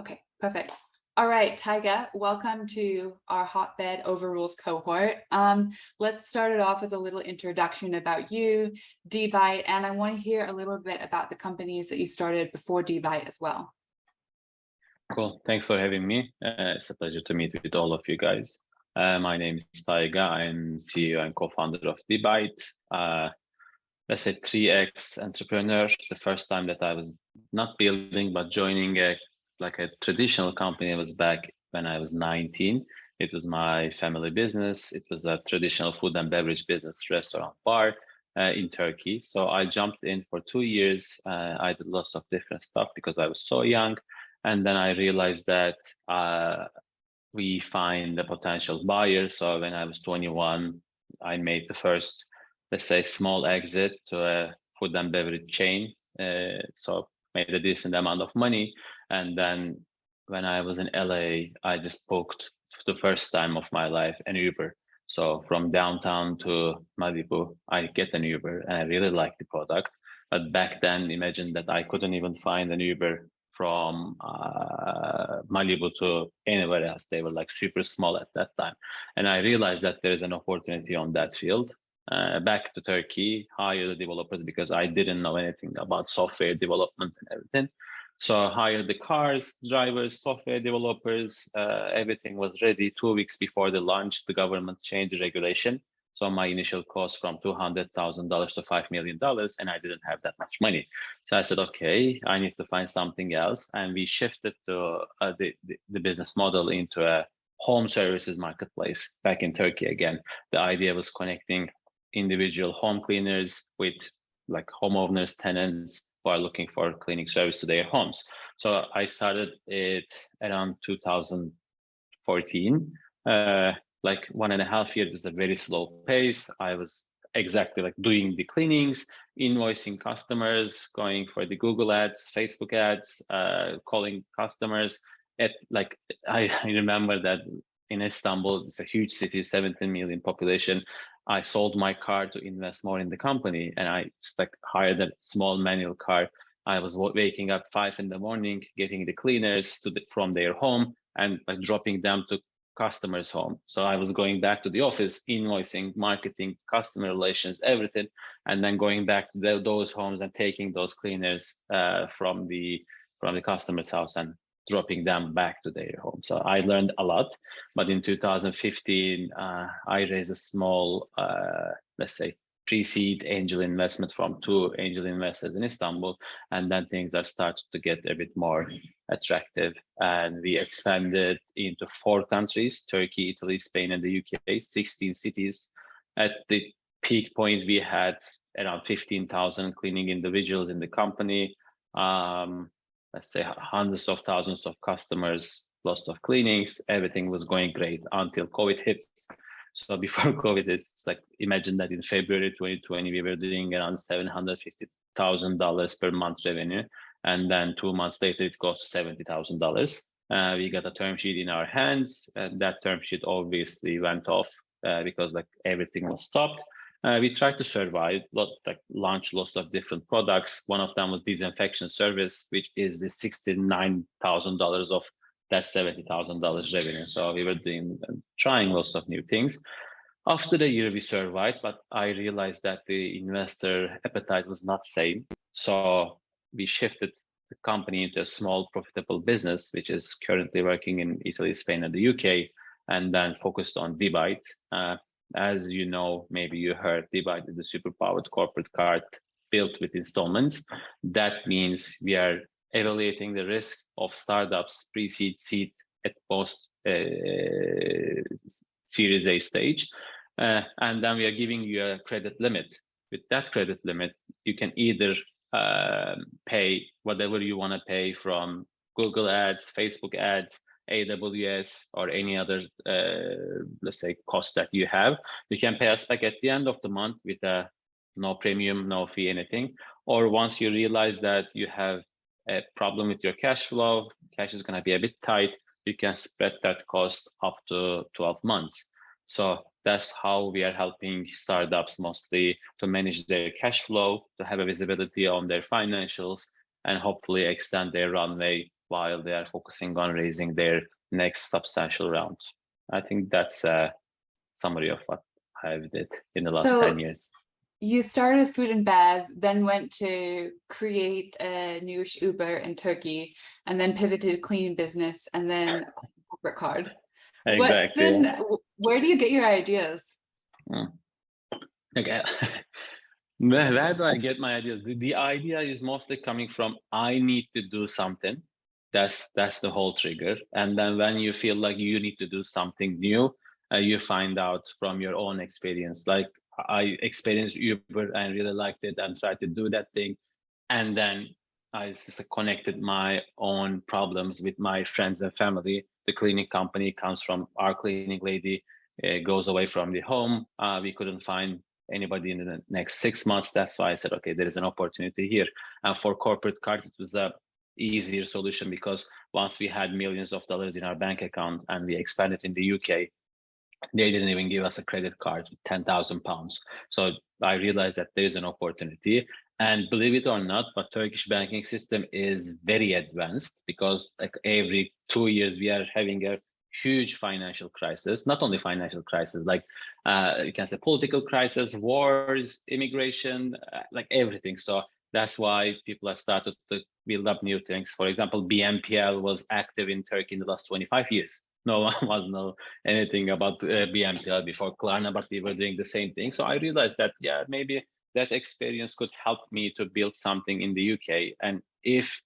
Okay, perfect. All right, Tayga, welcome to our Hotbed Overrules cohort. Let's start it off with a little introduction about you, Debite, and I want to hear a little bit about the companies that you started before Debite as well. Cool. Thanks for having me. It's a pleasure to meet with all of you guys. My name is Tayga. I'm CEO and co-founder of Debite. Let's say 3x entrepreneur. The first time that I was not building, but joining a traditional company was back when I was 19. It was my family business. It was a traditional food and beverage business, restaurant, bar in Turkey. So I jumped in for 2 years. I did lots of different stuff because I was so young. And then I realized that we find a potential buyer. So when I was 21, I made the first, let's say, small exit to a food and beverage chain. So made a decent amount of money. And then when I was in LA, I just booked for the first time of my life an Uber. So from downtown to Malibu, I get an Uber and I really liked the product. But back then, imagine that I couldn't even find an Uber from Malibu to anywhere else. They were like super small at that time. And I realized that there is an opportunity on that field. Back to Turkey, hire the developers because I didn't know anything about software development and everything. So hire the cars, drivers, software developers, everything was ready 2 weeks before the launch. The government changed the regulation. So my initial cost from $200,000 to $5 million, and I didn't have that much money. So I said, okay, I need to find something else. And we shifted to the business model into a home services marketplace back in Turkey again. The idea was connecting individual home cleaners with like homeowners, tenants who are looking for cleaning service to their homes. So I started it around 2014. Like 1.5 years was a very slow pace. I was exactly like doing the cleanings, invoicing customers, going for the Google ads, Facebook ads, calling customers. I remember that in Istanbul, it's a huge city, 17 million population. I sold my car to invest more in the company, and I just like hired a small manual car. I was waking up 5 in the morning, getting the cleaners from their home and like dropping them to customers' home. So I was going back to the office, invoicing, marketing, customer relations, everything, and then going back to those homes and taking those cleaners from the customer's house and dropping them back to their home. So I learned a lot. But in 2015, I raised a small, let's say, pre-seed angel investment from 2 angel investors in Istanbul, and then things are started to get a bit more attractive, and we expanded into 4 countries: Turkey, Italy, Spain, and the UK. 16 cities. At the peak point, we had around 15,000 cleaning individuals in the company. Let's say hundreds of thousands of customers, lots of cleanings. Everything was going great until COVID hits. So before COVID, it's like, imagine that in February 2020, we were doing around $750,000 per month revenue. And then 2 months later, it goes to $70,000. We got a term sheet in our hands, and that term sheet obviously went off because like everything was stopped. We tried to survive, launch lots of different products. One of them was disinfection service, which is the $69,000 of that $70,000 revenue. So we were trying lots of new things. After the year, we survived, but I realized that the investor appetite was not same. So we shifted the company into a small profitable business, which is currently working in Italy, Spain, and the UK, and then focused on Debite. As you know, maybe you heard, Debite is the super-powered corporate card built with installments. That means we are evaluating the risk of startups pre-seed, seed at post Series A stage. And then we are giving you a credit limit. With that credit limit, you can either pay whatever you want to pay from Google ads, Facebook ads, AWS, or any other, let's say, cost that you have. You can pay us back at the end of the month with no premium, no fee, anything. Or once you realize that you have a problem with your cash flow, cash is going to be a bit tight, you can spread that cost up to 12 months. So that's how we are helping startups mostly to manage their cash flow, to have a visibility on their financials, and hopefully extend their runway while they are focusing on raising their next substantial round. I think that's a summary of what I did in the last 10 years. You started food and bev, then went to create a newish Uber in Turkey, and then pivoted cleaning business, and then corporate card. Exactly. Where do you get your ideas? Okay. Where do I get my ideas? The idea is mostly coming from, I need to do something. That's the whole trigger. And then when you feel like you need to do something new, you find out from your own experience. Like, I experienced Uber and really liked it and tried to do that thing. And then I just connected my own problems with my friends and family. The cleaning company comes from our cleaning lady, goes away from the home. We couldn't find anybody in the next 6 months. That's why I said, okay, there is an opportunity here. And for corporate cards, it was a easier solution, because once we had millions of dollars in our bank account and we expanded in the UK, they didn't even give us a credit card with £10,000. So I realized that there is an opportunity. And believe it or not, but Turkish banking system is very advanced, because like every 2 years we are having a huge financial crisis. Not only financial crisis, like you can say political crisis, wars, immigration, like everything. So that's why people have started to build up new things. For example, BNPL was active in Turkey in the last 25 years. No one was know anything about BNPL before Klarna, but we were doing the same thing. So I realized that, yeah, maybe that experience could help me to build something in the UK. And if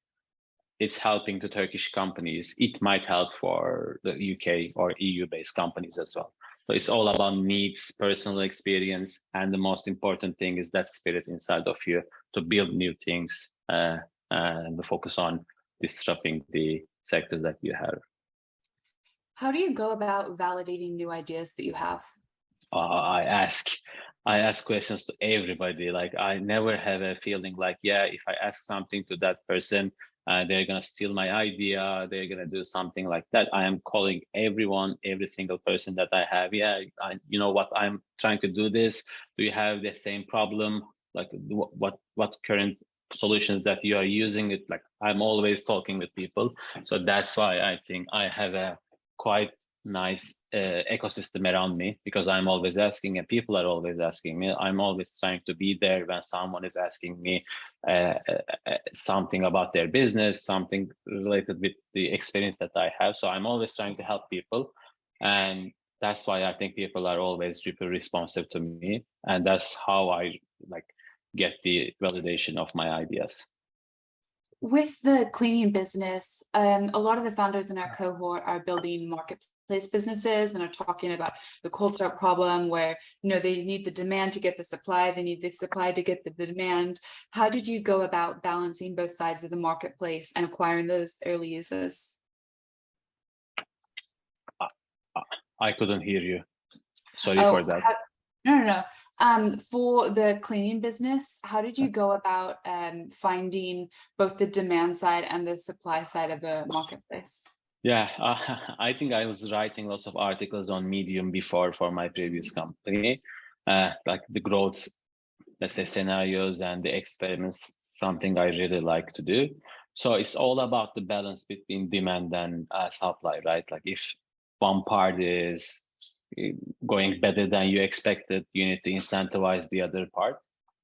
it's helping the Turkish companies, it might help for the UK or EU-based companies as well. So it's all about needs, personal experience, and the most important thing is that spirit inside of you to build new things and focus on disrupting the sectors that you have. How do you go about validating new ideas that you have? I ask questions to everybody. Like, I never have a feeling like, yeah, if I ask something to that person, they're gonna steal my idea, they're gonna do something like that. I am calling everyone, every single person that I have. Yeah, you know what, I'm trying to do this. Do you have the same problem? Like, what current solutions that you are using? It, like, I'm always talking with people. So that's why I think I have a quite nice ecosystem around me, because I'm always asking and people are always asking me. I'm always trying to be there when someone is asking me something about their business, something related with the experience that I have. So I'm always trying to help people. And that's why I think people are always super responsive to me. And that's how I like get the validation of my ideas. With the cleaning business, a lot of the founders in our cohort are building marketplace businesses and are talking about the cold start problem, where they need the demand to get the supply, they need the supply to get the demand. How did you go about balancing both sides of the marketplace and acquiring those early users? I couldn't hear you. Sorry for that. No. For the cleaning business, how did you go about finding both the demand side and the supply side of the marketplace? Yeah, I think I was writing lots of articles on Medium before for my previous company, like the growth, let's say, scenarios and the experiments, something I really like to do. So it's all about the balance between demand and supply, right? Like, if one part is going better than you expected, you need to incentivize the other part.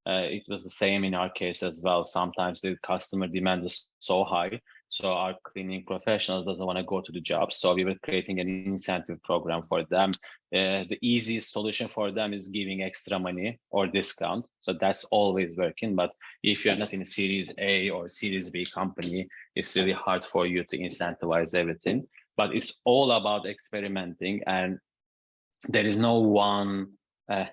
It was the same in our case as well. Sometimes the customer demand is so high, so our cleaning professionals doesn't want to go to the job. So we were creating an incentive program for them. The easiest solution for them is giving extra money or discount. So that's always working. But if you're not in a Series A or Series B company, it's really hard for you to incentivize everything. But it's all about experimenting, and there is no one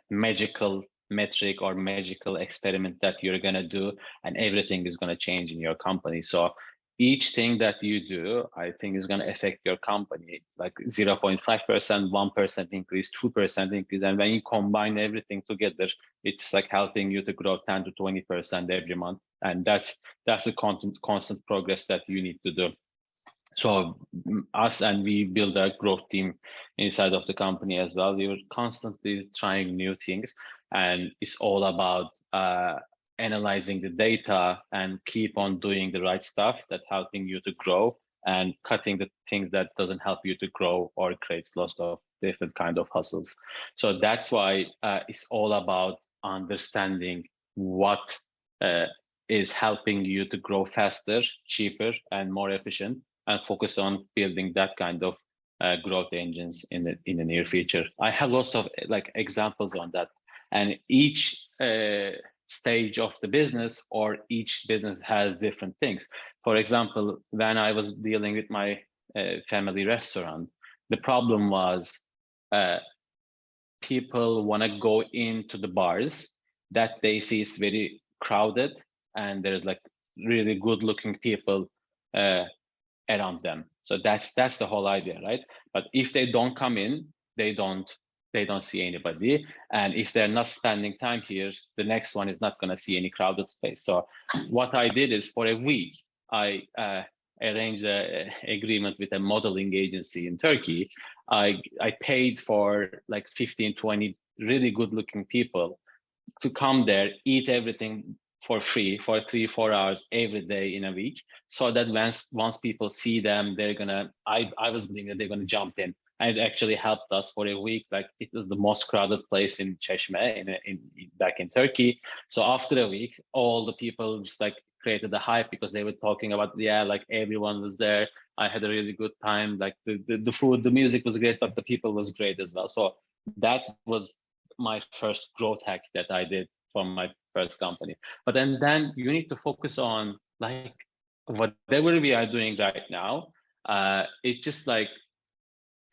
magical metric or magical experiment that you're going to do and everything is going to change in your company. So each thing that you do, I think, is going to affect your company, like 0.5%, 1% increase, 2% increase. And when you combine everything together, it's like helping you to grow 10 to 20% every month. And that's the constant progress that you need to do. So we build a growth team inside of the company as well. We were constantly trying new things, and it's all about analyzing the data and keep on doing the right stuff that's helping you to grow and cutting the things that doesn't help you to grow or creates lots of different kind of hustles. So that's why it's all about understanding what is helping you to grow faster, cheaper, and more efficient, and focus on building that kind of growth engines in the near future. I have lots of like examples on that, and each stage of the business or each business has different things. For example, when I was dealing with my family restaurant, the problem was people want to go into the bars that they see is very crowded and there's like really good looking people around them. So that's the whole idea, right? But if they don't come in, they don't see anybody, and if they're not spending time here, the next one is not going to see any crowded space. So what I did is, for a week, I arranged an agreement with a modeling agency in Turkey. I paid for like 15, 20 really good looking people to come there, eat everything for free for 3-4 hours every day in a week, so that once people see them, they're gonna, I was believing that they're gonna jump in. And it actually helped us for a week. Like, it was the most crowded place in Çeşme back in Turkey. So after a week, all the people just like created the hype because they were talking about, yeah, like everyone was there. I had a really good time. Like the food, the music was great, but the people was great as well. So that was my first growth hack that I did for my first company. But then you need to focus on like whatever we are doing right now. It's just like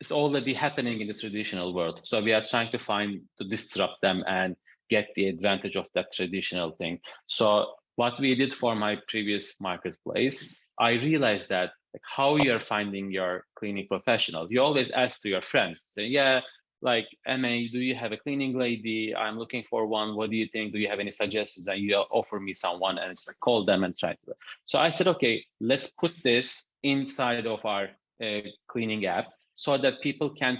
it's already happening in the traditional world. So we are trying to disrupt them and get the advantage of that traditional thing. So what we did for my previous marketplace, I realized that like how you're finding your cleaning professional. You always ask to your friends, say, yeah, like, Emma, do you have a cleaning lady? I'm looking for one. What do you think? Do you have any suggestions? And you offer me someone, and it's like, call them and try to. So I said, okay, let's put this inside of our cleaning app so that people can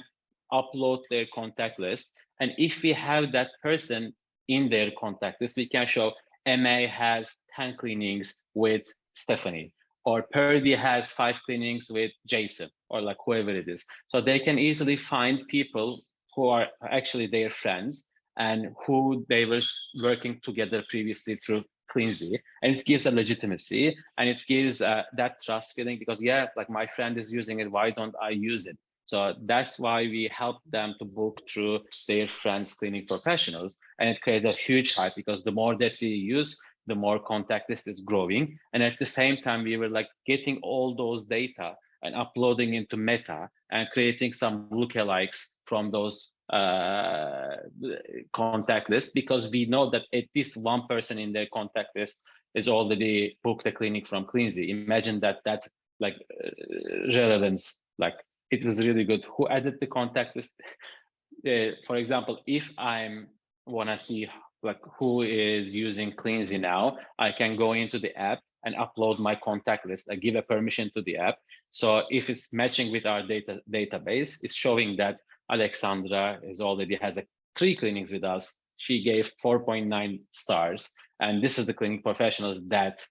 upload their contact list. And if we have that person in their contact list, we can show MA has 10 cleanings with Stephanie, or Purdy has 5 cleanings with Jason, or like whoever it is. So they can easily find people who are actually their friends and who they were working together previously through Cleansy, and it gives a legitimacy, and it gives that trust feeling, because yeah, like my friend is using it, why don't I use it? So that's why we help them to book through their friends cleaning professionals, and it creates a huge hype, because the more that we use, the more contact list is growing. And at the same time, we were like getting all those data and uploading into Meta and creating some lookalikes from those contact lists, because we know that at least one person in their contact list is already booked a clinic from Cleansy. Imagine that like relevance, like it was really good. Who added the contact list? For example, if I'm want to see like who is using Cleansy now, I can go into the app and upload my contact list. I give a permission to the app. So if it's matching with our database, it's showing that Alexandra already has 3 clinics with us. She gave 4.9 stars, and this is the clinic professionals that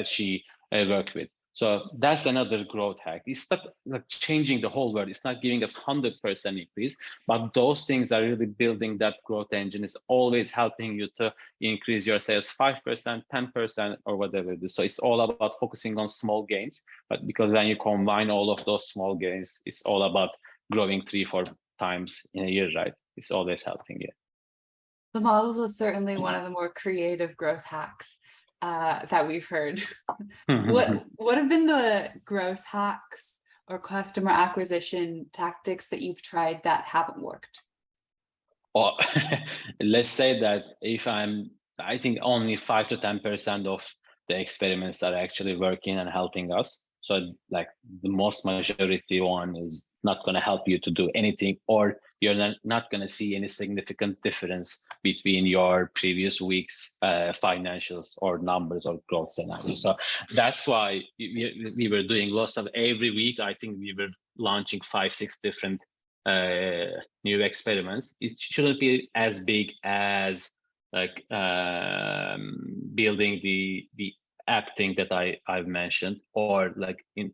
she worked with. So that's another growth hack. It's not like changing the whole world. It's not giving us 100% increase, but those things are really building that growth engine. It's always helping you to increase your sales 5%, 10%, or whatever it is. So it's all about focusing on small gains, but because when you combine all of those small gains, it's all about growing 3-4 times in a year, right? It's always helping you. The models is certainly one of the more creative growth hacks that we've heard. What have been the growth hacks or customer acquisition tactics that you've tried that haven't worked? Well, let's say that I think only 5 to 10% of the experiments are actually working and helping us. So like the most majority one is not going to help you to do anything, or you're not going to see any significant difference between your previous week's financials or numbers or growth scenarios. So that's why we were doing lots of every week. I think we were launching 5-6 different new experiments. It shouldn't be as big as like building the app thing that I've mentioned, or like in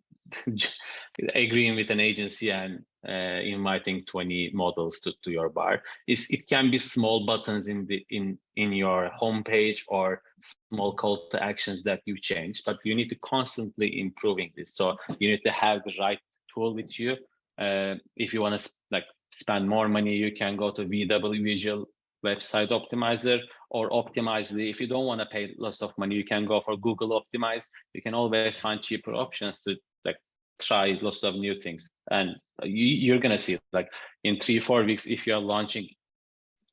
agreeing with an agency and inviting 20 models to your bar. It can be small buttons in your homepage or small call to actions that you change, but you need to constantly improving this. So you need to have the right tool with you. If you want to like spend more money, you can go to VW Visual Website Optimizer or Optimizely. If you don't want to pay lots of money, you can go for Google Optimize. You can always find cheaper options to like try lots of new things, and you're gonna see like in 3-4 weeks, if you're launching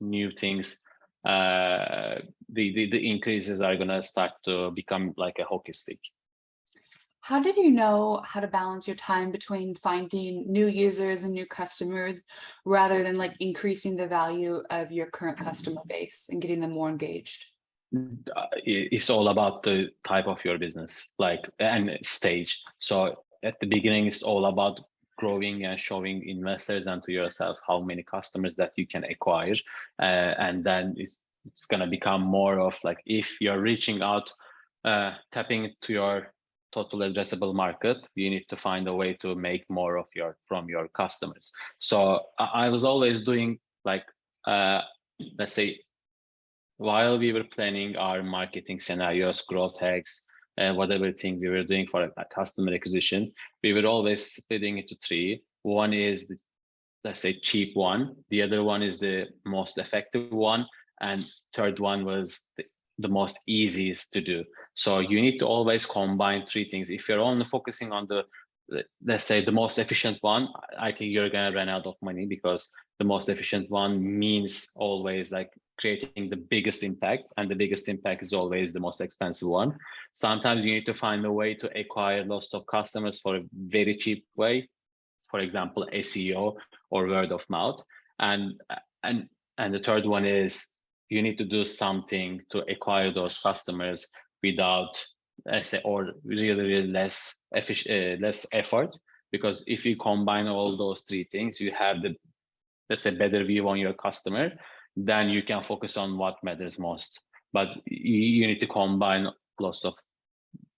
new things, the increases are gonna start to become like a hockey stick. How did you know how to balance your time between finding new users and new customers rather than like increasing the value of your current customer base and getting them more engaged? It's all about the type of your business, like, and stage. So at the beginning, it's all about growing and showing investors and to yourself how many customers that you can acquire, and then it's gonna become more of like, if you're reaching out, tapping into your total addressable market, you need to find a way to make more of from your customers. So I was always doing like, let's say, while we were planning our marketing scenarios, growth hacks, whatever thing we were doing for a customer acquisition, we were always splitting it to three. One is the, let's say, cheap one. The other one is the most effective one. And third one was the most easiest to do. So you need to always combine three things. If you're only focusing on the, let's say, the most efficient one, I think you're gonna run out of money, because the most efficient one means always like creating the biggest impact, and the biggest impact is always the most expensive one. Sometimes you need to find a way to acquire lots of customers for a very cheap way, for example, SEO or word of mouth. And the third one is you need to do something to acquire those customers without, let's say, or really less effort. Because if you combine all those three things, you have the, let's say, better view on your customer, then you can focus on what matters most. But you need to combine lots of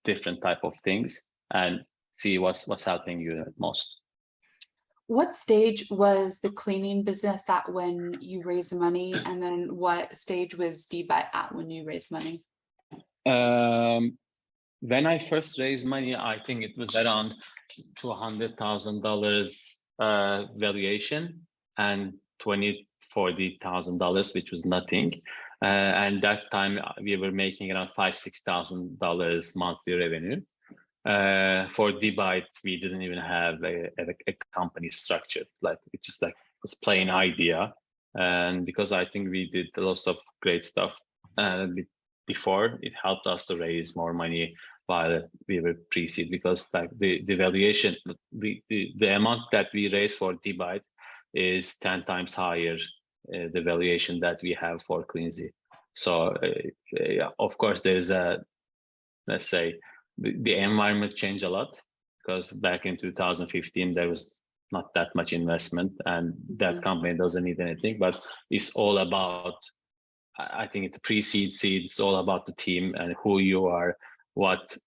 different type of things and see what's helping you most. What stage was the cleaning business at when you raised money? And then what stage was Debite at when you raised money? When I first raised money, I think it was around $200,000 valuation and $40,000, which was nothing. And that time we were making around $5,000-6,000 monthly revenue. For Debite, we didn't even have a company structure. Like, it just like was plain idea. And because I think we did a lot of great stuff before, it helped us to raise more money while we were pre-seed, because like the valuation, the amount that we raised for Debite is 10 times higher the valuation that we have for Cleansy. So yeah, of course, there's a, let's say, the environment changed a lot, because back in 2015 there was not that much investment, and that company doesn't need anything. But it's all about, I think it's pre-seed, seed. It's all about the team and who you are, what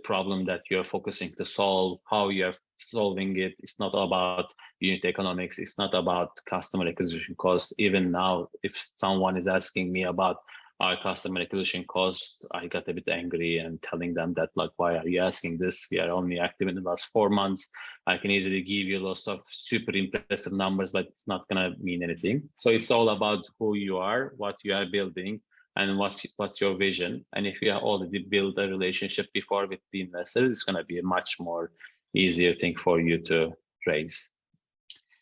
problem that you're focusing to solve, how you're solving it. It's not about unit economics. It's not about customer acquisition cost. Even now, if someone is asking me about our customer acquisition cost, I got a bit angry and telling them that, like, why are you asking this? We are only active in the last 4 months. I can easily give you lots of super impressive numbers, but it's not gonna mean anything. So it's all about who you are, what you are building, and what's your vision. And if you have already built a relationship before with the investors, it's gonna be a much more easier thing for you to raise.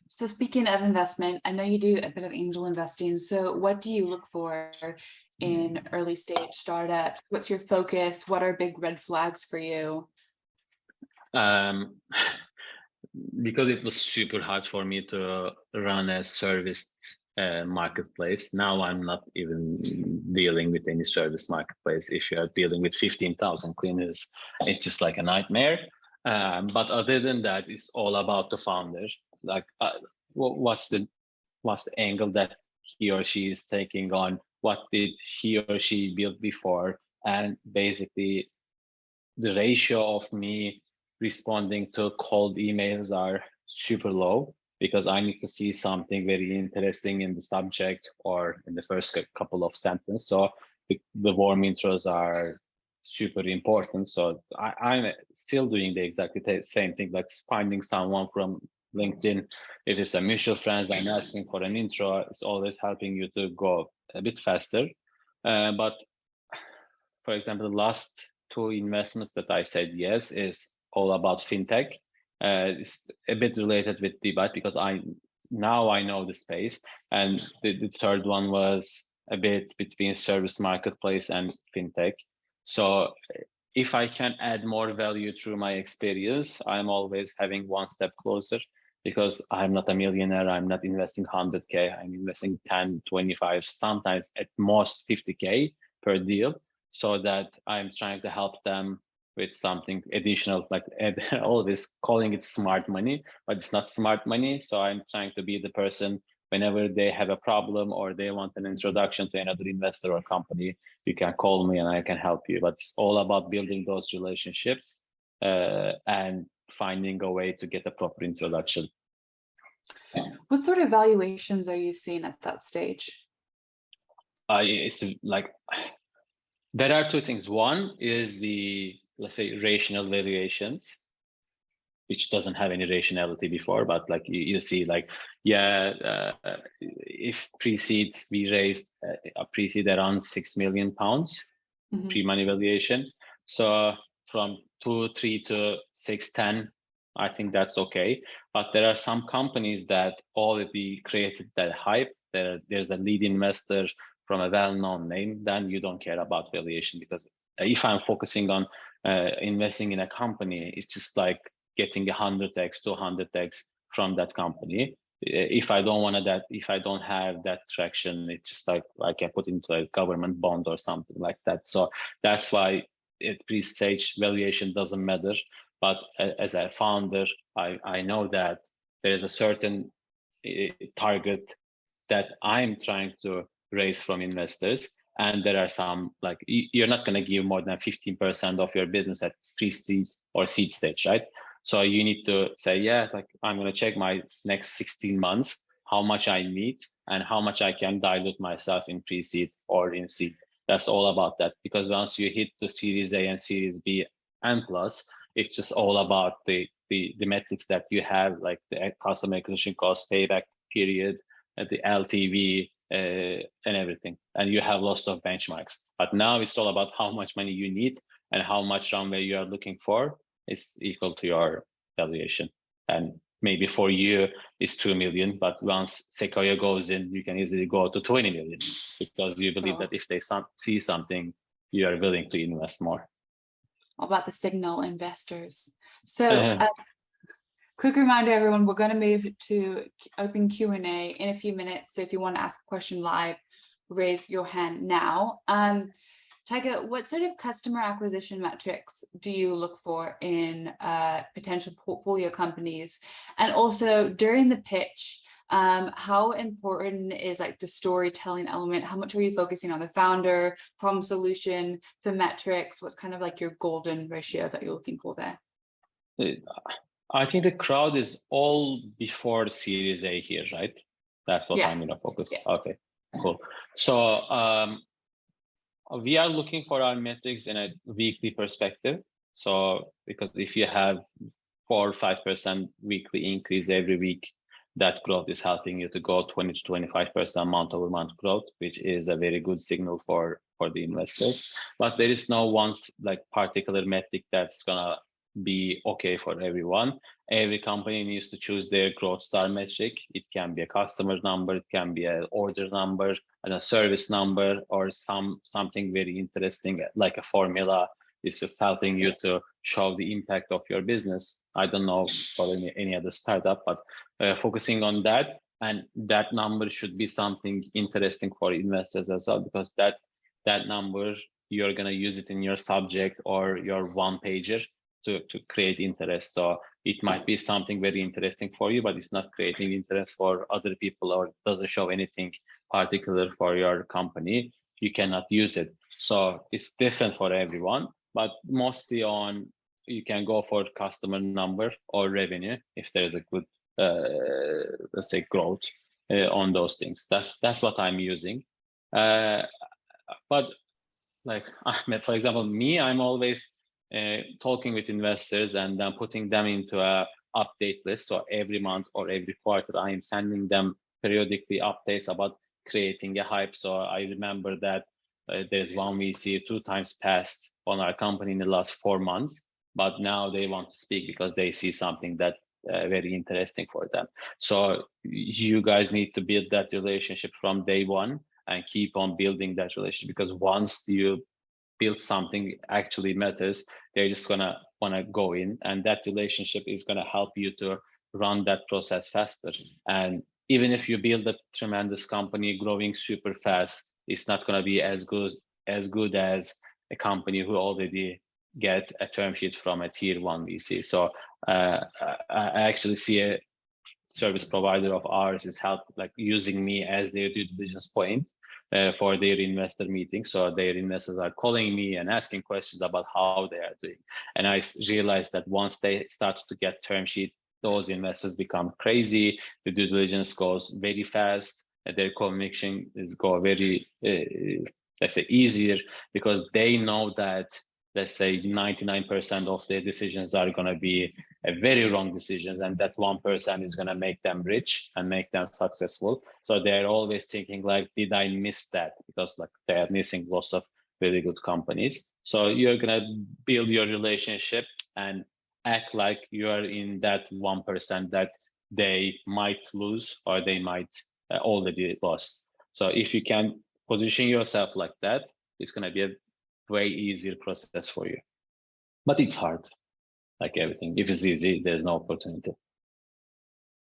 So speaking of investment, I know you do a bit of angel investing. So what do you look for in early stage startups? What's your focus? What are big red flags for you? Because it was super hard for me to run a service marketplace. Now I'm not even dealing with any service marketplace. If you are dealing with 15,000 cleaners, it's just like a nightmare. But other than that, it's all about the founder. Like, what's the angle that he or she is taking on? What did he or she build before? And basically, the ratio of me responding to cold emails are super low because I need to see something very interesting in the subject or in the first couple of sentences. So the warm intros are super important. So I'm still doing the exactly same thing, like finding someone from LinkedIn. If it's a mutual friends, I'm asking for an intro. It's always helping you to go a bit faster. But for example, the last two investments that I said yes is all about fintech. It's a bit related with Debite because I know the space, and the third one was a bit between service marketplace and fintech. So if I can add more value through my experience, I'm always having one step closer because I'm not a millionaire. I'm not investing 100K. I'm investing 10, 25, sometimes at most 50K per deal, so that I'm trying to help them with something additional, like all this calling it smart money, but it's not smart money. So I'm trying to be the person whenever they have a problem or they want an introduction to another investor or company, you can call me and I can help you. But it's all about building those relationships and finding a way to get a proper introduction. What sort of valuations are you seeing at that stage? It's like, there are two things. One is the, let's say, rational valuations, which doesn't have any rationality before, but like you see, like, yeah, if pre-seed, we raised a pre-seed around £6 million pre-money valuation. So from 2.3 to 6.10, I think that's okay. But there are some companies that already created that hype. There's a lead investor from a well-known name, then you don't care about valuation, because if I'm focusing on investing in a company, it's just like getting 100x, 200x from that company. If I don't want that, if I don't have that traction, it's just like I can put into a government bond or something like that. So that's why at pre-stage valuation doesn't matter. But as a founder, I know that there's a certain target that I'm trying to raise from investors. And there are some, like, you're not going to give more than 15% of your business at pre-seed or seed stage, right? So you need to say, yeah, like, I'm going to check my next 16 months, how much I need and how much I can dilute myself in pre-seed or in seed. That's all about that. Because once you hit the Series A and Series B and plus, it's just all about the metrics that you have, like the customer acquisition cost, payback period, the LTV, and everything. And you have lots of benchmarks. But now it's all about how much money you need and how much runway you are looking for is equal to your valuation. And maybe for you it's 2 million, but once Sequoia goes in, you can easily go to 20 million because you believe that if they see something, you are willing to invest more. All about the signal investors. So quick reminder, everyone, we're going to move to open Q&A in a few minutes. So if you want to ask a question live, raise your hand now. Tayga, what sort of customer acquisition metrics do you look for in potential portfolio companies? And also during the pitch, how important is like the storytelling element? How much are you focusing on the founder, problem solution, the metrics? What's kind of like your golden ratio that you're looking for there? I think the crowd is all before the Series A here, right? That's what I'm going to focus. Yeah. Okay, cool. So we are looking for our metrics in a weekly perspective. So because if you have 4 or 5% weekly increase every week, that growth is helping you to go 20 to 25% month over month growth, which is a very good signal for the investors. But there is no one like particular metric that's gonna be okay for everyone. Every company needs to choose their growth star metric. It can be a customer number, it can be an order number and a service number, or something very interesting like a formula. It's just helping you to show the impact of your business. I don't know for any other startup, but focusing on that, and that number should be something interesting for investors as well, because that number, you're going to use it in your subject or your one pager to create interest. So it might be something very interesting for you, but it's not creating interest for other people, or doesn't show anything particular for your company. You cannot use it. So it's different for everyone. but mostly on, you can go for customer number or revenue if there's a good, let's say, growth on those things. That's what I'm using. But like Ahmed, for example, me, I'm always talking with investors and then putting them into a update list. So every month or every quarter, I am sending them periodically updates about creating a hype. So I remember that there's one VC 2 times passed on our company in the last 4 months, but now they want to speak because they see something that very interesting for them. So you guys need to build that relationship from day one and keep on building that relationship, because once you build something actually matters, they're just gonna wanna go in, and that relationship is gonna help you to run that process faster. And even if you build a tremendous company growing super fast, it's not gonna be as good as a company who already get a term sheet from a tier 1 VC. So I actually see a service provider of ours is like using me as their due diligence point for their investor meeting. So their investors are calling me and asking questions about how they are doing. And I realized that once they start to get term sheet, those investors become crazy. The due diligence goes very fast. Their conviction is go very, let's say, easier, because they know that, let's say, 99% of their decisions are going to be very wrong decisions, and that 1% is going to make them rich and make them successful. So they're always thinking like, did I miss that? Because like they're missing lots of very good companies. So you're going to build your relationship and act like you are in that 1% that they might lose or they might already lost. So if you can position yourself like that, it's going to be a way easier process for you. But it's hard, like everything. If it's easy, there's no opportunity.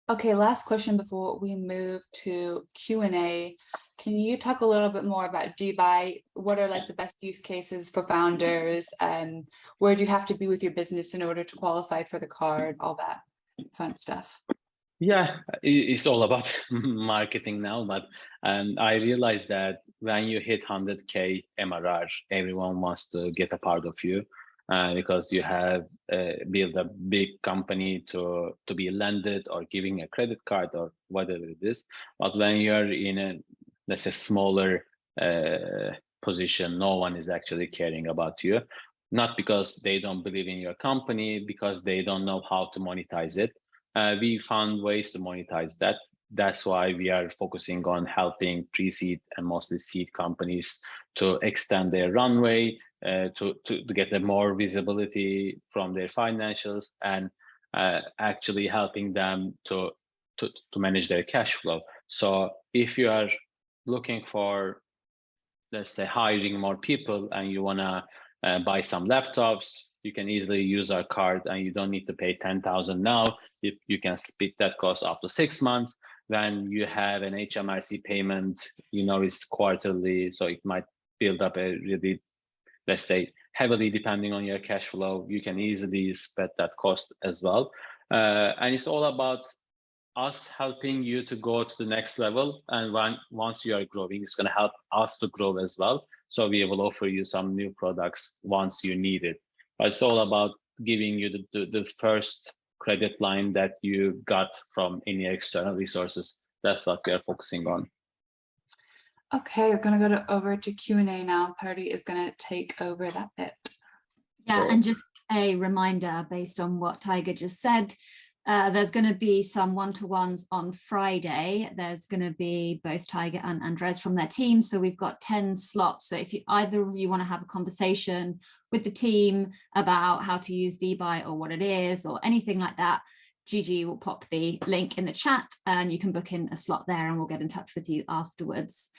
Okay, last question before we move to Q&A. Can you talk a little bit more about Debite? What are like the best use cases for founders? And where do you have to be with your business in order to qualify for the card? All that fun stuff. Yeah, it's all about marketing now, but I realized that when you hit 100K MRR, everyone wants to get a part of you because you have built a big company to be lended or giving a credit card or whatever it is. But when you're in a, let's say, smaller position, no one is actually caring about you. Not because they don't believe in your company, because they don't know how to monetize it. We found ways to monetize that. That's why we are focusing on helping pre-seed and mostly seed companies to extend their runway, to get a more visibility from their financials, and actually helping them to manage their cash flow. So if you are looking for, let's say, hiring more people and you want to buy some laptops, you can easily use our card and you don't need to pay 10,000 now. If you can split that cost up to 6 months, then you have an HMRC payment, it's quarterly. So it might build up a really, let's say, heavily depending on your cash flow. You can easily split that cost as well. And it's all about us helping you to go to the next level. And once you are growing, it's going to help us to grow as well. So we will offer you some new products once you need it. But it's all about giving you the first credit line that you got from any external resources. That's what we are focusing on. Okay, we're going to go over to Q&A now. Party is going to take over that bit. Yeah, and just a reminder based on what Tayga just said, there's going to be some one-to-ones on Friday. There's going to be both Tayga and Andres from their team. So we've got 10 slots. So if either of you want to have a conversation with the team about how to use Debite or what it is or anything like that, Gigi will pop the link in the chat and you can book in a slot there and we'll get in touch with you afterwards.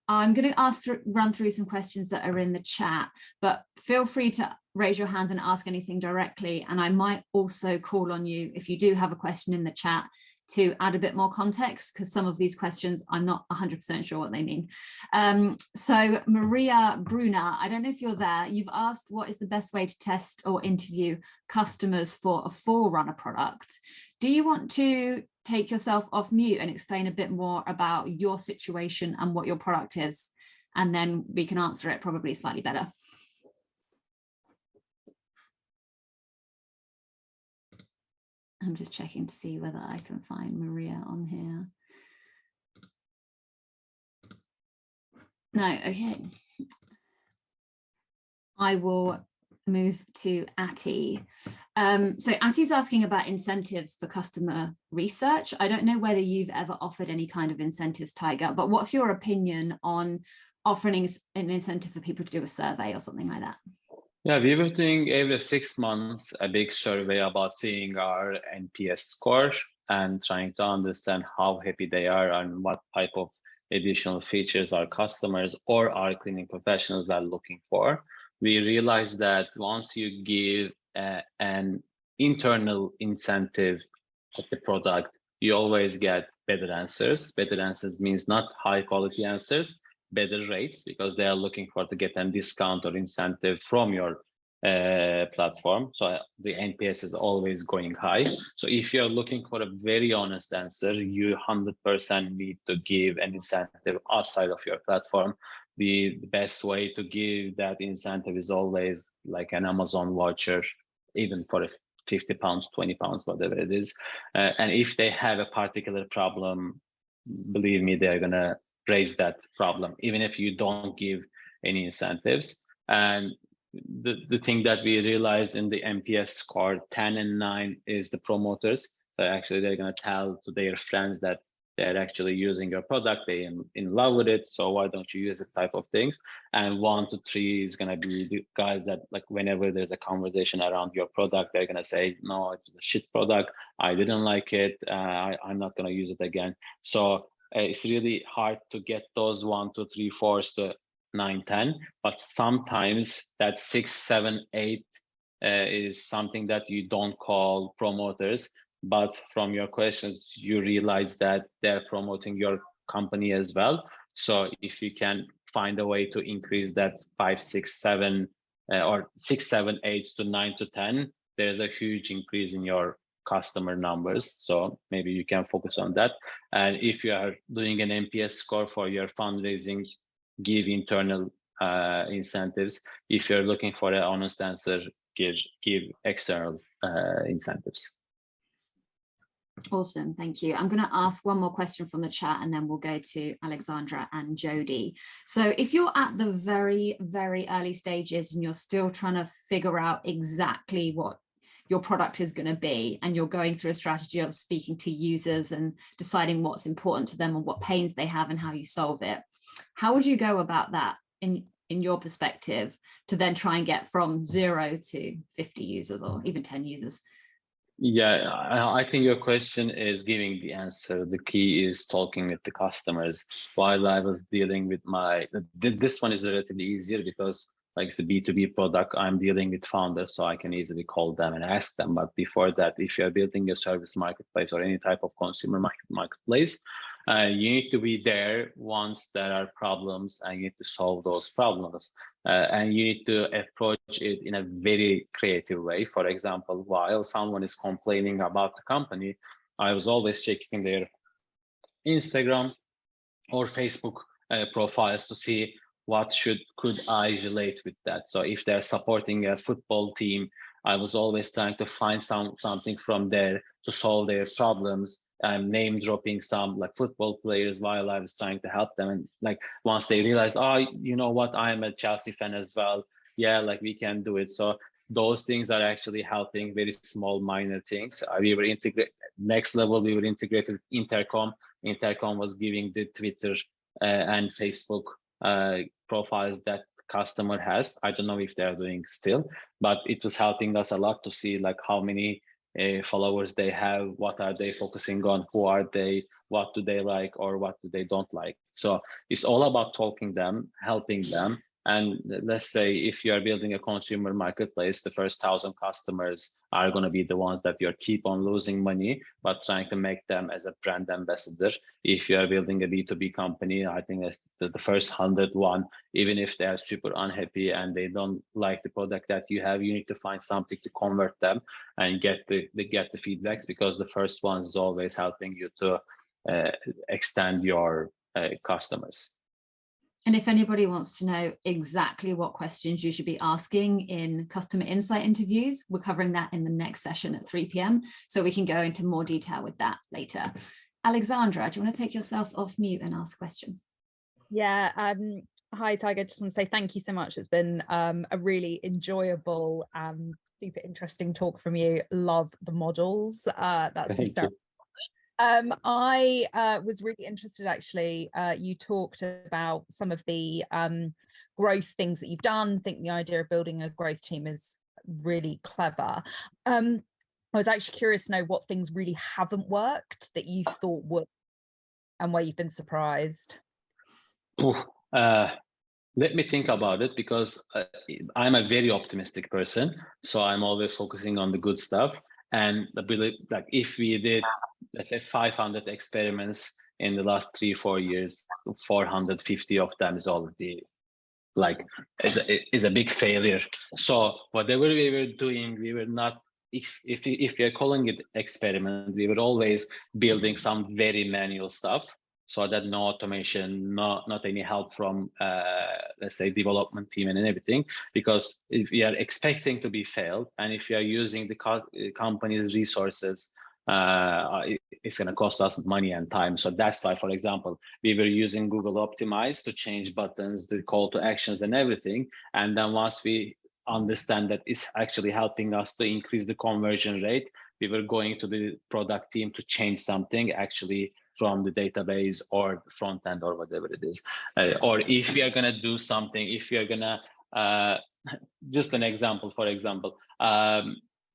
I'm going to run through some questions that are in the chat, but feel free to raise your hand and ask anything directly. And I might also call on you if you do have a question in the chat to add a bit more context, because some of these questions I'm not 100% sure what they mean. So Maria Bruna, I don't know if you're there. You've asked what is the best way to test or interview customers for a Forerunner product. Do you want to take yourself off mute and explain a bit more about your situation and what your product is? And then we can answer it probably slightly better. I'm just checking to see whether I can find Maria on here. No, okay. I will move to Atty. So Atty's asking about incentives for customer research. I don't know whether you've ever offered any kind of incentives, Tayga, but what's your opinion on offering an incentive for people to do a survey or something like that? Yeah, we were doing every 6 months a big survey about seeing our NPS score and trying to understand how happy they are and what type of additional features our customers or our cleaning professionals are looking for. We realized that once you give an internal incentive of the product, you always get better answers. Better answers means not high quality answers, better rates, because they are looking for to get a discount or incentive from your platform. So the NPS is always going high. So if you're looking for a very honest answer, you 100% need to give an incentive outside of your platform. The best way to give that incentive is always like an Amazon voucher, even for 50 pounds, 20 pounds, whatever it is. And if they have a particular problem, believe me, they're gonna raise that problem, even if you don't give any incentives. And the thing that we realized in the NPS score, 10 and 9 is the promoters. So actually they're gonna tell to their friends that they're actually using your product, they're in love with it, so why don't you use it type of things. And 1 to 3 is gonna be the guys that, like, whenever there's a conversation around your product, they're gonna say, no, it's a shit product, I didn't like it, I'm not gonna use it again. So it's really hard to get those 1, 2, 3, 4s to 9, 10, but sometimes that 6, 7, 8 is something that you don't call promoters, but from your questions, you realize that they're promoting your company as well. So if you can find a way to increase that 5, 6, 7, or 6, 7, 8 to 9 to 10, there's a huge increase in your customer numbers. So maybe you can focus on that. And if you are doing an NPS score for your fundraising, give internal incentives. If you're looking for an honest answer, give external incentives. Awesome, thank you. I'm going to ask one more question from the chat and then we'll go to Alexandra and Jody. So if you're at the very, very early stages and you're still trying to figure out exactly what your product is going to be, and you're going through a strategy of speaking to users and deciding what's important to them and what pains they have and how you solve it, how would you go about that in your perspective to then try and get from 0 to 50 users or even 10 users? Yeah, I think your question is giving the answer. The key is talking with the customers. While I was dealing with this one is relatively easier because, like, it's a B2B product, I'm dealing with founders, so I can easily call them and ask them. But before that, if you're building a service marketplace or any type of consumer marketplace, you need to be there once there are problems and you need to solve those problems. And you need to approach it in a very creative way. For example, while someone is complaining about the company, I was always checking their Instagram or Facebook profiles to see what could I relate with that. So if they're supporting a football team, I was always trying to find something from there to solve their problems. I'm name dropping some like football players while I was trying to help them. And like once they realized, oh, you know what, I'm a Chelsea fan as well. Yeah, like we can do it. So those things are actually helping, very small, minor things. We were integrated, next level, we were integrated with Intercom. Intercom was giving the Twitter and Facebook profiles that customer has. I don't know if they're doing still, but it was helping us a lot to see like how many followers they have, what are they focusing on, who are they, what do they like or what do they don't like. So it's all about talking them, helping them. And let's say if you are building a consumer marketplace, the first 1,000 customers are going to be the ones that you keep on losing money, but trying to make them as a brand ambassador. If you are building a B2B company, I think that's the first 101, even if they are super unhappy and they don't like the product that you have, you need to find something to convert them and get the feedbacks, because the first one is always helping you to extend your customers. And if anybody wants to know exactly what questions you should be asking in customer insight interviews, we're covering that in the next session at 3 p.m. So we can go into more detail with that later. Alexandra, do you want to take yourself off mute and ask a question? Yeah. Hi, Tayga. Just want to say thank you so much. It's been a really enjoyable and super interesting talk from you. Love the models. That's hysterical. I was really interested, actually. You talked about some of the growth things that you've done. I think the idea of building a growth team is really clever. I was actually curious to know what things really haven't worked that you thought would, and where you've been surprised. Let me think about it, because I'm a very optimistic person. So I'm always focusing on the good stuff. And I believe, like, if we did, let's say 500 experiments in the last 3-4 years, 450 of them is already like is a big failure. So whatever we were doing, we were not, if we are calling it experiment, we were always building some very manual stuff. So that no automation, not any help from, let's say, development team and everything, because if we are expecting to be failed, and if we are using the company's resources, it's going to cost us money and time. So that's why, for example, we were using Google Optimize to change buttons, the call to actions and everything. And then once we understand that it's actually helping us to increase the conversion rate, we were going to the product team to change something actually from the database or the front end or whatever it is. Or if we are going to do something, if we are going to, just an example, for example,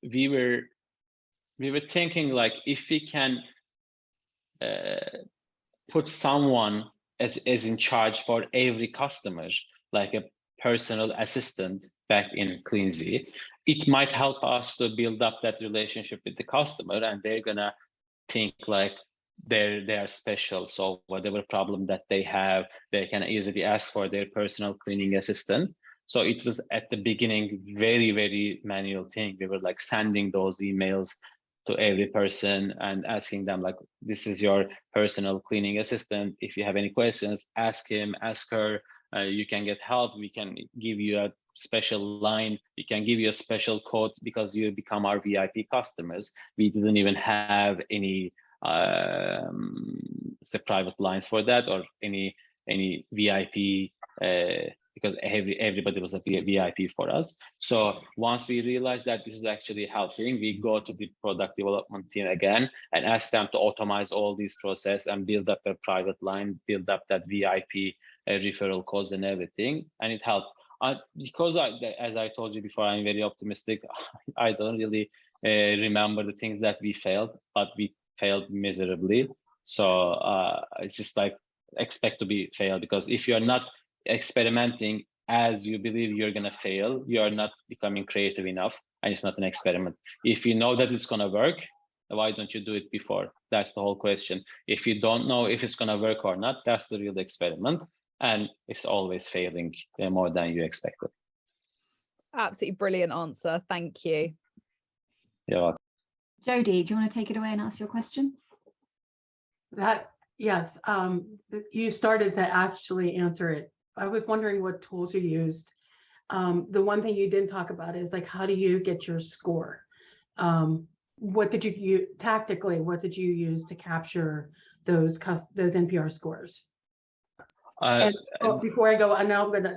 we were thinking, like, if we can put someone as in charge for every customer, like a personal assistant back in Cleansy, it might help us to build up that relationship with the customer, and they're gonna think like they are special. So whatever problem that they have, they can easily ask for their personal cleaning assistant. So it was at the beginning very, very manual thing. We were like sending those emails to every person and asking them, like, this is your personal cleaning assistant. If you have any questions, ask him, ask her. You can get help. We can give you a special line. We can give you a special code because you become our VIP customers. We didn't even have any private lines for that, or any VIP, because everybody was a VIP for us. So once we realized that this is actually helping, we go to the product development team again and ask them to automate all these process and build up a private line, build up that VIP referral codes and everything, and it helped. Because as I told you before, I'm very optimistic. I don't really remember the things that we failed, but we failed miserably. So it's just like, expect to be failed, because if you're not experimenting as you believe you're going to fail, you're not becoming creative enough, and it's not an experiment. If you know that it's going to work, why don't you do it before? That's the whole question. If you don't know if it's going to work or not, that's the real experiment, and it's always failing more than you expected. Absolutely brilliant answer. Thank you. Yeah. Jodie, do you want to take it away and ask your question? Yes, you started to actually answer it. I was wondering what tools you used. The one thing you didn't talk about is, like, how do you get your score? What did you use tactically? What did you use to capture those NPR scores? And before I go,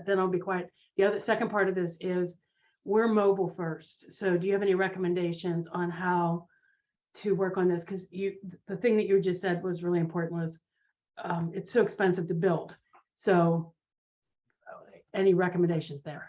then I'll be quiet. The other second part of this is, we're mobile first. So do you have any recommendations on how to work on this? Because the thing that you just said was really important, was it's so expensive to build. So any recommendations there?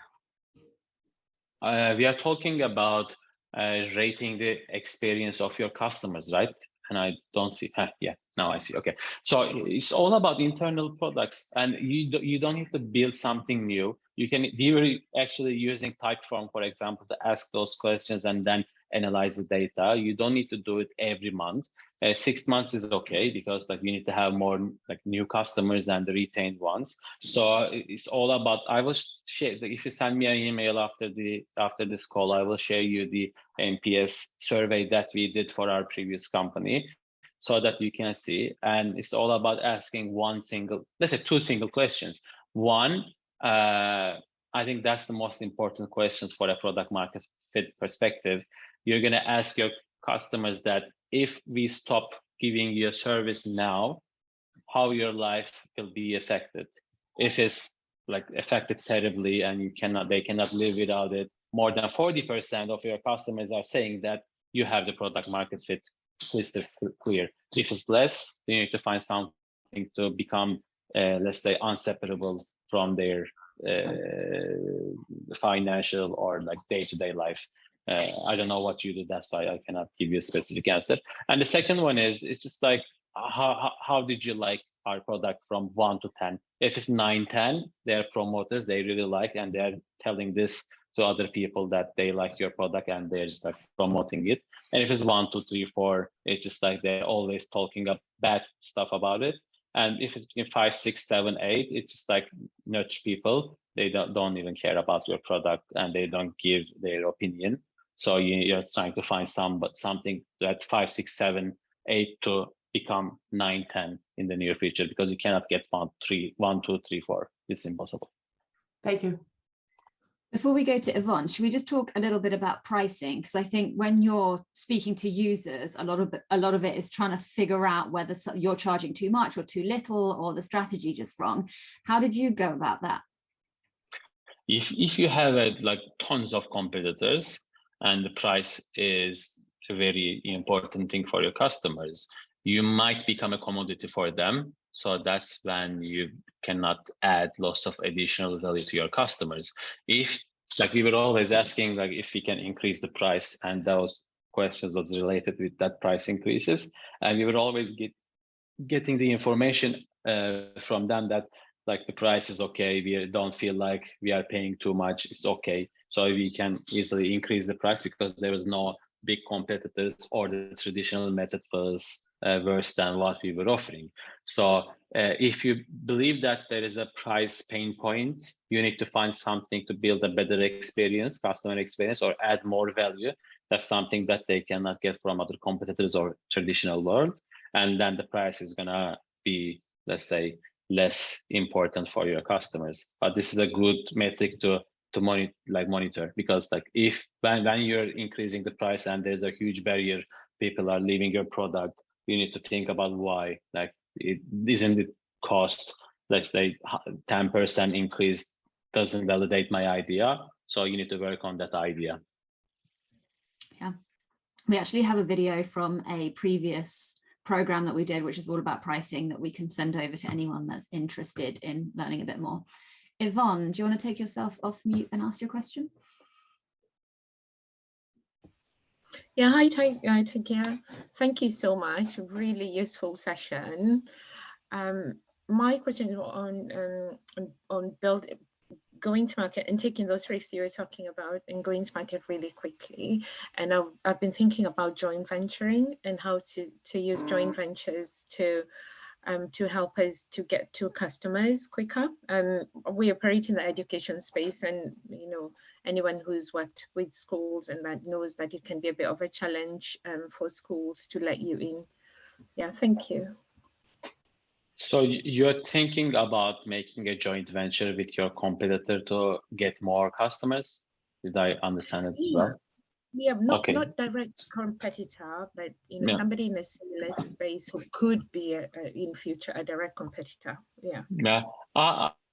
We are talking about rating the experience of your customers, right? And I don't see, yeah, now I see. Okay, so it's all about internal products, and you don't need to build something new. We were actually using Typeform, for example, to ask those questions and then analyze the data. You don't need to do it every month. 6 months is okay, because like you need to have more like new customers than the retained ones. So it's all about, I will share, if you send me an email after this call, I will share you the NPS survey that we did for our previous company, so that you can see. And it's all about asking let's say 2 single questions. One, I think that's the most important questions for a product market fit perspective. You're going to ask your customers that if we stop giving you a service now, how your life will be affected. If it's like affected terribly and they cannot live without it, more than 40% of your customers are saying that you have the product market fit crystal clear. If it's less, you need to find something to become, let's say, inseparable from their financial or like day-to-day life. I don't know what you do, that's why I cannot give you a specific answer. And the second one is, it's just like, how did you like our product from 1 to 10? If it's 9, 10, they're promoters, they really like, and they're telling this to other people that they like your product and they're just like promoting it. And if it's 1, 2, 3, 4, it's just like they're always talking about bad stuff about it. And if it's between 5, 6, 7, 8, it's just like nudge people. They don't even care about your product and they don't give their opinion. So you're trying to find something that 5, 6, 7, 8 to become 9, 10 in the near future, because you cannot get 1, 2, 3, 4. It's impossible. Thank you. Before we go to Yvonne, should we just talk a little bit about pricing? Because I think when you're speaking to users, a lot of it is trying to figure out whether you're charging too much or too little, or the strategy just wrong. How did you go about that? If you have like tons of competitors and the price is a very important thing for your customers, you might become a commodity for them. So that's when you cannot add lots of additional value to your customers. If, like, we were always asking, like, if we can increase the price, and those questions was related with that price increases, and we were always getting the information from them that like the price is okay, we don't feel like we are paying too much, it's okay. So we can easily increase the price because there was no big competitors, or the traditional method was worse than what we were offering. So if you believe that there is a price pain point, you need to find something to build a better experience, customer experience, or add more value. That's something that they cannot get from other competitors or traditional world. And then the price is gonna be, let's say, less important for your customers. But this is a good metric to monitor, because like if when you're increasing the price and there's a huge barrier, people are leaving your product, you need to think about why. Like, it isn't the cost, let's say 10% increase doesn't validate my idea, so you need to work on that idea. Yeah, we actually have a video from a previous program that we did, which is all about pricing, that we can send over to anyone that's interested in learning a bit more. Yvonne, do you want to take yourself off mute and ask your question? Yeah, hi Tayga. Thank you so much. Really useful session. My question is on going to market and taking those risks you were talking about and going to market really quickly. And I've been thinking about joint venturing and how to use joint ventures to help us to get to customers quicker. We operate in the education space, and you know, anyone who's worked with schools and that knows that it can be a bit of a challenge for schools to let you in. Yeah, thank you. So you're thinking about making a joint venture with your competitor to get more customers? Did I understand it well? Yeah, not direct competitor, but you know, somebody in a similar space who could be in future a direct competitor. Yeah. Yeah.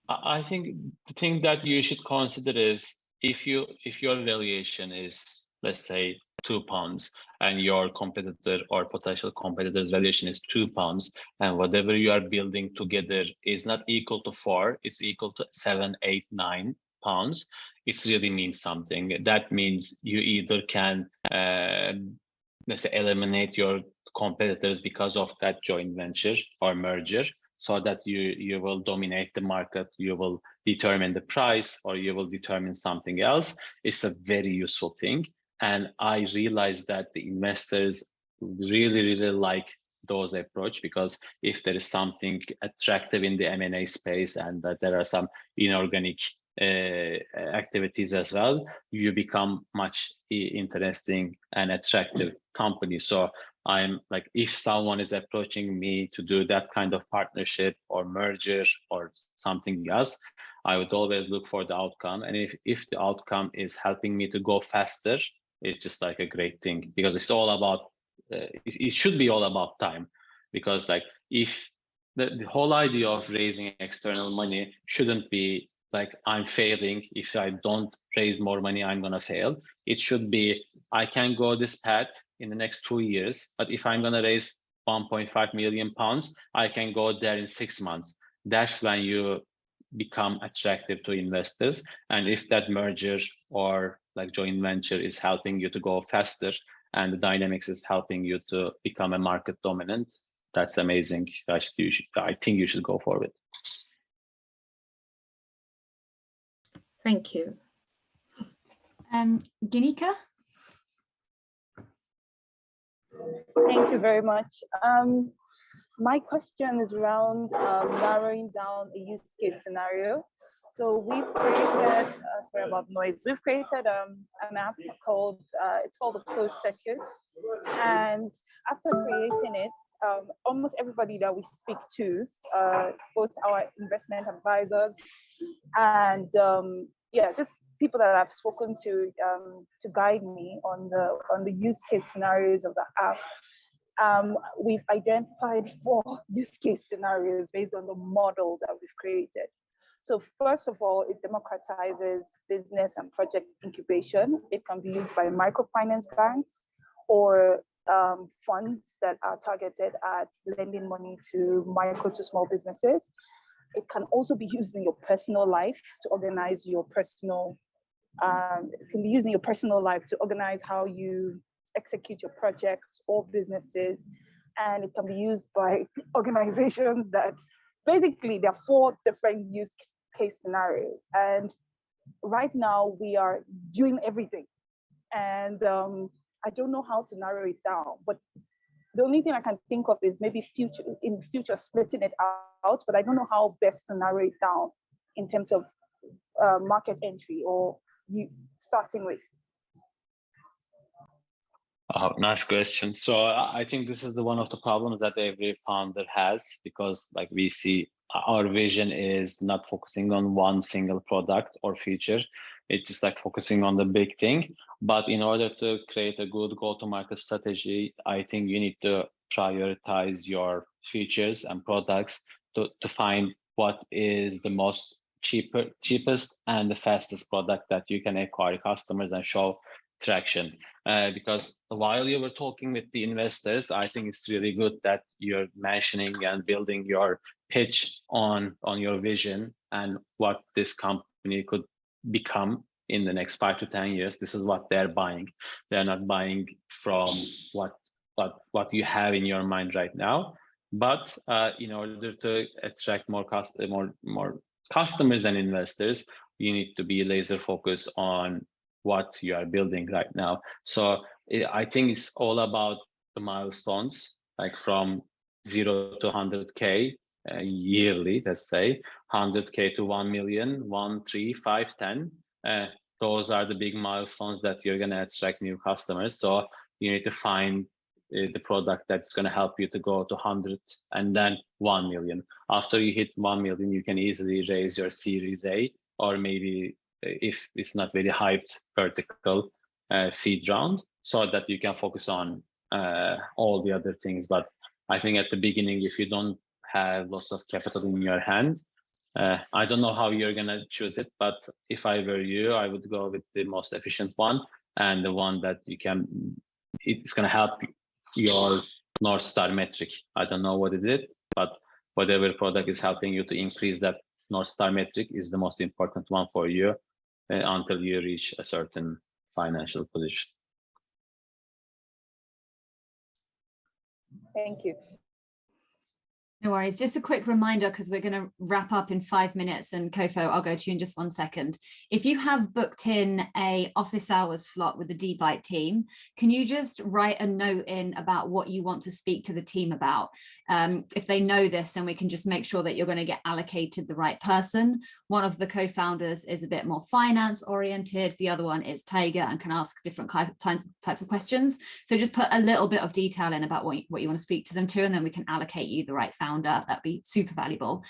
I think the thing that you should consider is if your valuation is, let's say, £2, and your competitor or potential competitor's valuation is £2, and whatever you are building together is not equal to 4, it's equal to 7, 8, 9 pounds. It really means something. That means you either can, let's say, eliminate your competitors because of that joint venture or merger, so that you will dominate the market, you will determine the price, or you will determine something else. It's a very useful thing. And I realized that the investors really like those approach, because if there is something attractive in the M&A space and that there are some inorganic activities as well, you become much interesting and attractive company. So I'm like, if someone is approaching me to do that kind of partnership or merger or something else, I would always look for the outcome. And if the outcome is helping me to go faster, it's just like a great thing, because it's all about, it should be all about time. Because like, if the whole idea of raising external money shouldn't be like, I'm failing. If I don't raise more money, I'm gonna fail. It should be, I can go this path in the next 2 years, but if I'm gonna raise 1.5 million pounds, I can go there in 6 months. That's when you become attractive to investors. And if that merger or like joint venture is helping you to go faster, and the dynamics is helping you to become a market dominant, that's amazing. I think you should go for it. Thank you. Ginika? Thank you very much. My question is around narrowing down a use case scenario. So we've created, sorry about noise, we've created an app called, it's called the Closed Circuit. And after creating it, almost everybody that we speak to, both our investment advisors and yeah, just people that I've spoken to guide me on the use case scenarios of the app, we've identified 4 use case scenarios based on the model that we've created. So first of all, it democratizes business and project incubation. It can be used by microfinance banks or funds that are targeted at lending money to micro to small businesses. It can also be used in your personal life to organize your personal, it can be used in your personal life to organize how you execute your projects or businesses. And it can be used by organizations that basically there are 4 different use case scenarios. And right now we are doing everything. And I don't know how to narrow it down, but the only thing I can think of is maybe in the future splitting it out, but I don't know how best to narrow it down in terms of market entry or you starting with. Oh, nice question. So I think this is one of the problems that every founder has, because like we see our vision is not focusing on one single product or feature. It's just like focusing on the big thing. But in order to create a good go-to-market strategy, I think you need to prioritize your features and products to find what is the most cheapest and the fastest product that you can acquire customers and show traction. Because while you were talking with the investors, I think it's really good that you're mentioning and building your pitch on your vision and what this company could become in the next 5 to 10 years. This is what they're buying. They're not buying from what you have in your mind right now. But in order to attract more customers and investors, you need to be laser focused on what you are building right now. So I think it's all about the milestones, like from 0 to 100K yearly, let's say 100K to 1 million, 1, 3, 5, 10. Those are the big milestones that you're going to attract new customers. So you need to find the product that's going to help you to go to 100 and then 1 million. After you hit 1 million, you can easily raise your Series A, or maybe if it's not very hyped, vertical seed round, so that you can focus on all the other things. But I think at the beginning, if you don't have lots of capital in your hand, I don't know how you're going to choose it, but if I were you, I would go with the most efficient one and the one that you can, it's going to help your North Star metric. I don't know what it is, but whatever product is helping you to increase that North Star metric is the most important one for you until you reach a certain financial position. Thank you. No worries. Just a quick reminder, because we're going to wrap up in 5 minutes, and Kofo, I'll go to you in just 1 second. If you have booked in a office hours slot with the Debite team, can you just write a note in about what you want to speak to the team about? If they know this, then we can just make sure that you're going to get allocated the right person. One of the co-founders is a bit more finance oriented. The other one is Tayga and can ask different types of questions. So just put a little bit of detail in about what you want to speak to them to, and then we can allocate you the right founder. That'd be super valuable.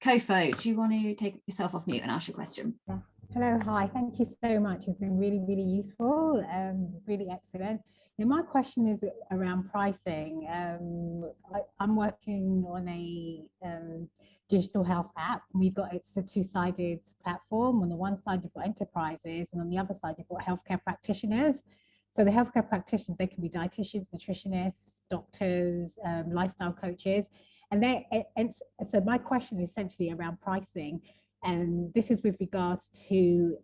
Kofo, do you want to take yourself off mute and ask your question? Yeah. Hello, hi, thank you so much. It's been really, really useful, really excellent. My question is around pricing. I'm working on a digital health app. It's a two-sided platform. On the one side, you've got enterprises, and on the other side, you've got healthcare practitioners. So the healthcare practitioners, they can be dietitians, nutritionists, doctors, lifestyle coaches. And so my question is essentially around pricing, and this is with regards to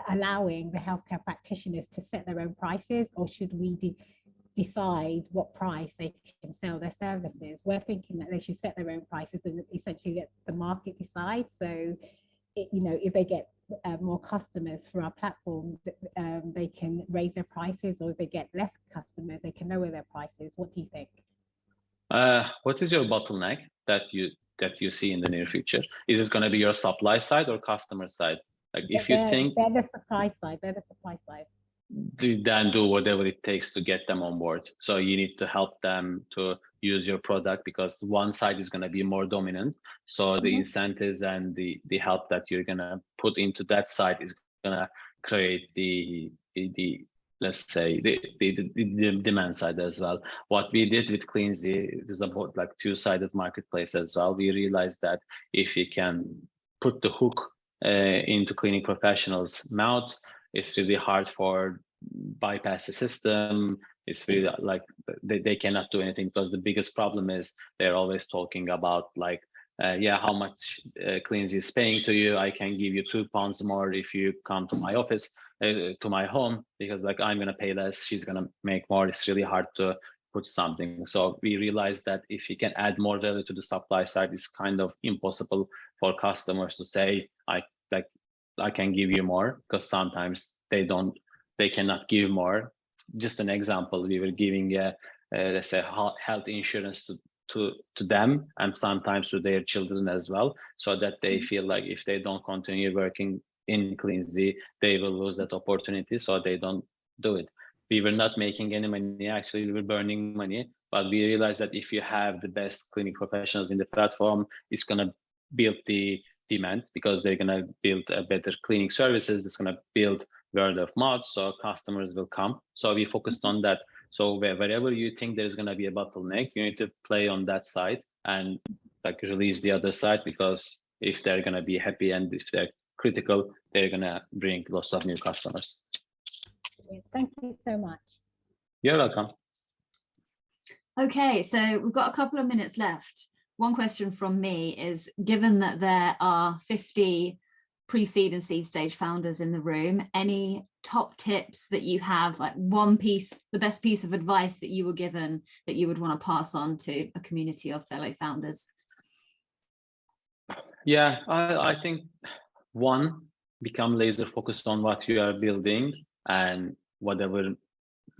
allowing the healthcare practitioners to set their own prices, or should we decide what price they can sell their services? We're thinking that they should set their own prices and essentially let the market decide. So, if they get more customers for our platform, they can raise their prices, or if they get less customers, they can lower their prices. What do you think? What is your bottleneck that you see in the near future? Is it going to be your supply side or customer side? Like, if you think they're the supply side, then do whatever it takes to get them on board. So you need to help them to use your product, because one side is going to be more dominant. So the incentives and the help that you're going to put into that side is going to create the let's say the demand side as well. What we did with Cleansy is about like two-sided marketplace as well. We realized that if you can put the hook into cleaning professionals' mouth, it's really hard for bypass the system. It's really like they cannot do anything, because the biggest problem is they're always talking about like, yeah, how much Cleansy is paying to you. I can give you £2 more if you come to my office, to my home, because like I'm gonna pay less, she's gonna make more. It's really hard to put something. So we realized that if you can add more value to the supply side, it's kind of impossible for customers to say I can give you more, because sometimes they cannot give more. Just an example, we were giving let's say health insurance to them, and sometimes to their children as well, so that they feel like if they don't continue working in Cleansy, they will lose that opportunity, so they don't do it. We were not making any money, actually we were burning money, but we realized that if you have the best cleaning professionals in the platform, it's going to build the demand, because they're going to build a better cleaning services. It's going to build word of mouth, so customers will come. So we focused on that. So wherever you think there's going to be a bottleneck, you need to play on that side and like release the other side, because if they're going to be happy and if they're critical, they're going to bring lots of new customers. Thank you so much. You're welcome. Okay, so we've got a couple of minutes left. One question from me is, given that there are 50 pre-seed and seed stage founders in the room, any top tips that you have, like the best piece of advice that you were given that you would want to pass on to a community of fellow founders? Yeah, I think one, become laser focused on what you are building, and whatever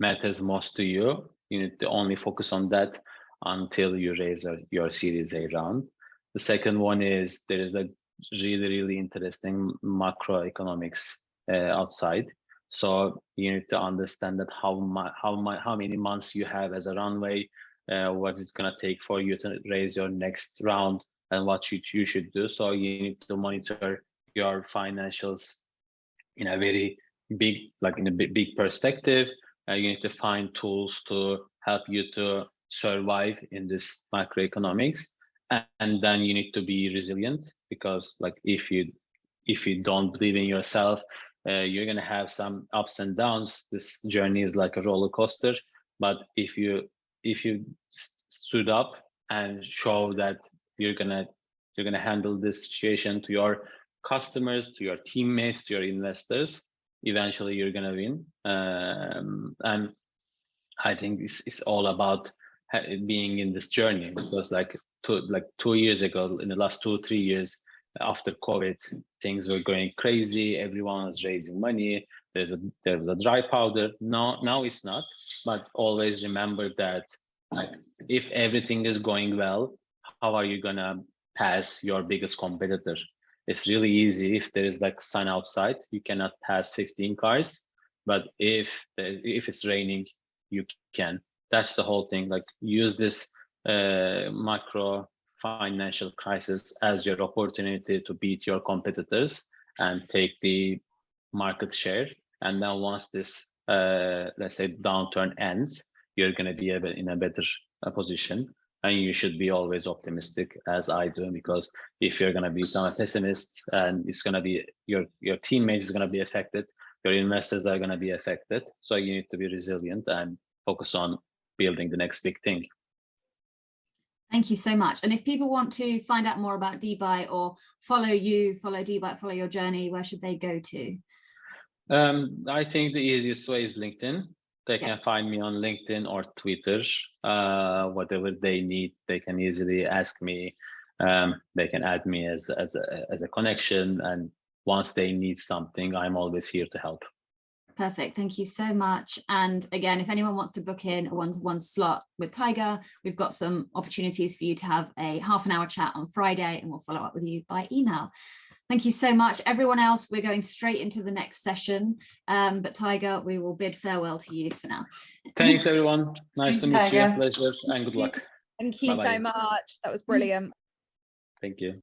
matters most to you, you need to only focus on that until you raise your Series A round. The second one is there is a really interesting macroeconomics outside. So you need to understand that how many months you have as a runway, what it's gonna take for you to raise your next round, and what you should do. So you need to monitor your financials in a very big, like in a big perspective. You need to find tools to help you to survive in this macroeconomics, and then you need to be resilient, because like if you don't believe in yourself, you're gonna have some ups and downs. This journey is like a roller coaster, but if you stood up and show that you're gonna handle this situation to your customers, to your teammates, to your investors, eventually you're gonna win. And I think it's all about being in this journey, because like 2 years ago, in the last 2 or 3 years after COVID, things were going crazy. Everyone was raising money. There was a dry powder. Now it's not. But always remember that, like, if everything is going well, how are you gonna pass your biggest competitor? It's really easy. If there is like sun outside, you cannot pass 15 cars. But if it's raining, you can. That's the whole thing. Like, use this macro financial crisis as your opportunity to beat your competitors and take the market share. And then once this, let's say, downturn ends, you're going to be in a better position. And you should be always optimistic, as I do, because if you're going to become a pessimist, and it's going to be your teammates is going to be affected, your investors are going to be affected. So you need to be resilient and focus on building the next big thing. Thank you so much. And if people want to find out more about Debite or follow you, follow Debite, follow your journey, where should they go to? I think the easiest way is LinkedIn. They can find me on LinkedIn or Twitter. Whatever they need, they can easily ask me. They can add me as a connection. And once they need something, I'm always here to help. Perfect. Thank you so much. And again, if anyone wants to book in a one-to-one slot with Tayga, we've got some opportunities for you to have a half-an-hour chat on Friday, and we'll follow up with you by email. Thank you so much. Everyone else, we're going straight into the next session. But Tayga, we will bid farewell to you for now. Thanks, everyone. Nice to meet you. Pleasure and good luck. Thank you so much. That was brilliant. Thank you.